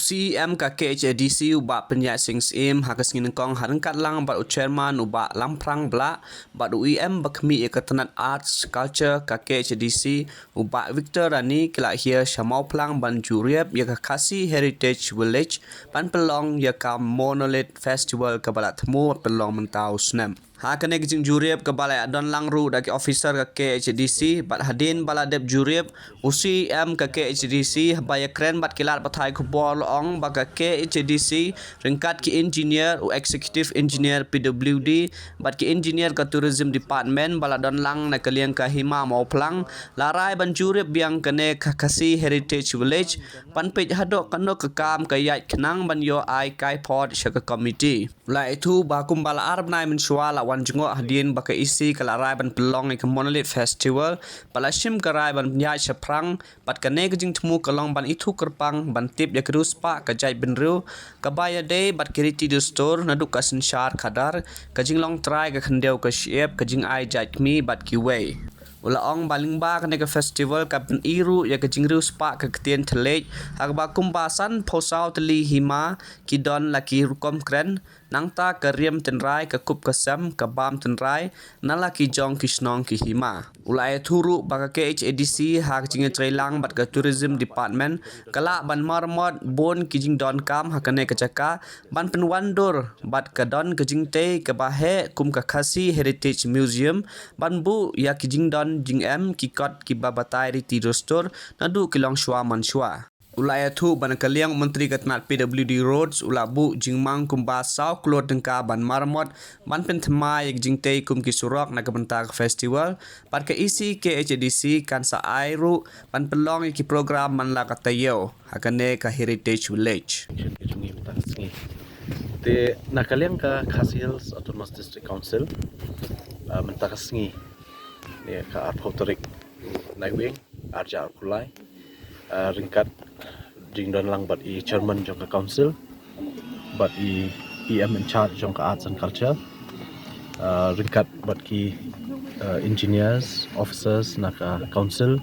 UCM ka KHADC uba penyat sing sim hakas ngin kong harangkat lang bat chairman uba lamprang bla bat UEM bakmi ikatanat arts culture ka KHADC uba Victor Rani kila hia shamau plang ban juriep ya ka Khasi Heritage Village ban pelong ya ka Monolith Festival ka balat temu pelong mentau snem. Hakane kijing juriep ke balai adon langru daki officer ke KHDC bat hadin baladep juriep UCM ke KHDC baya kren bat kilat batai kubor ong baka KHDC ringkat ki engineer u executive engineer PWD bat ki engineer ke tourism department baladon lang na kalian ka hima mau plang larai ban juriep biang kene Khasi Heritage Village pan pej hadok kano kekam kayat kenang ban yo ai kai port syaka committee la itu bakum bala arab nai mensuala wan jengok hadin baka isi kalarai ban pelong ke Monolith Festival palashim karai ban nyai seprang bat kane kejing temu kalong ban itu kerpang ban tip ya kerus pa kajai benru kabaya day bat kiriti do store naduk kasen syar kadar kajing long try ka khendeu ka shape kajing ai jatmi bat kiwei ula ong baling ba kene ke festival ka pen iru ya kajing ru spa ka ketien telej hagba kumbasan posau teli hima kidon laki rukom kren nangta kariem tenrai ka kup kasam ka bam tenrai nalaki jong kisnong ki hima ulai thuru baka KHADC hak jinge trailang bat ka tourism department kala ban marmot bon kijing don kam hakane ka jaka ban penwandur bat ka don kijing te ka bahe kum ka Khasi Heritage Museum ban bu ya kijing don jing em kikot ki babatai ri tidostor nadu kilong shwa manshwa ulaya thu ban kaliang menteri katnat PWD roads ulabu jingmang kumba sau klot dengka ban marmot ban penthmai jing te kum ki surok na kabentak festival par ka isi KHDC kan sa airu ban pelong ki program man la katayo hakane ka Heritage Village te nakaliang ka Khasi Hills Autonomous District Council mentakasngi ne ka arpotorik naiwing arja kulai ringkat jingdon lang bat I chairman jong ka council bat I PM in charge jong ka arts and culture ringkat bat ki engineers officers na ka council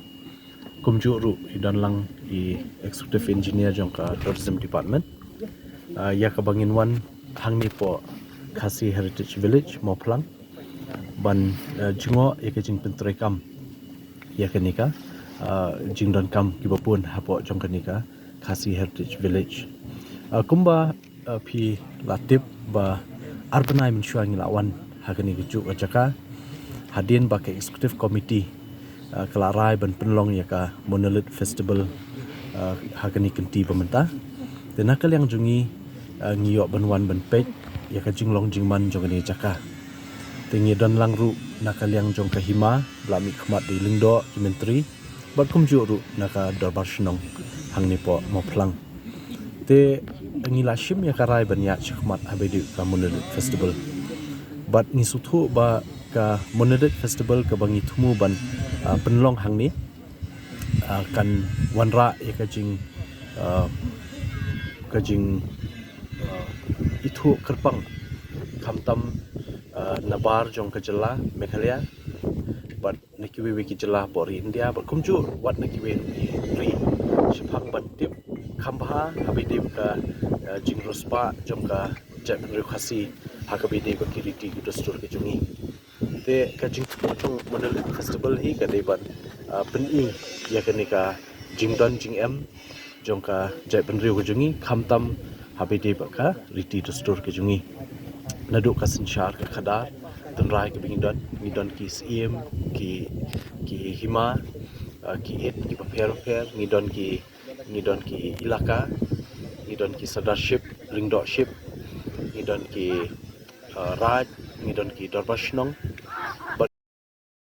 kumju ru idon lang I executive engineer jong ka tourism department ya ka bangin wan hangni po Khasi Heritage Village moplang ban jingo ya ka jing pentrekam ya ka nika jingdon kam kibapun hapo jong kanika Khasi Heritage Village kumba pi latip ba arbanai mensyuangi lawan hakani kejuk ajaka hadin ba ke executive committee kelarai ban penlong ya ka Monolith Festival hakani kenti pemerintah dan nakal yang jungi ngiyok banwan ban pej ya ka jinglong jingman jong kani jaka tingi don langru nakal yang jong ka hima blami khmat di lingdo menteri bat kumju ru naka darbar shnong hangni po moplang te ngila shim ya karai banya chkhmat abedi ka Monolith Festival bat ni suthu ba ka Monolith Festival ka bangi thumu ban penlong hangni kan wanra ya kajing itu kerpang khamtam nabar jong kajela Meghalaya bat nakiwe ki jela pori India bat kumju wat nakiwe ri shipang ban tip khambha habidip ka jingrospa jomka jabri khasi hakabide ko kiriti ki dostur ke jungi te ka jing Monolith Festival hi ka deban peni ya kanika jingdon jing em jomka jabri ko jungi khamtam habidip ka riti dostur ke jungi nadu kasin shar ka khadar tenrai ke bingdon ngidon ki sim ki hima ki et ki paper ngidon ki ilaka ngidon ki sadarship ringdokship ngidon ki raj ngidon ki darbashnong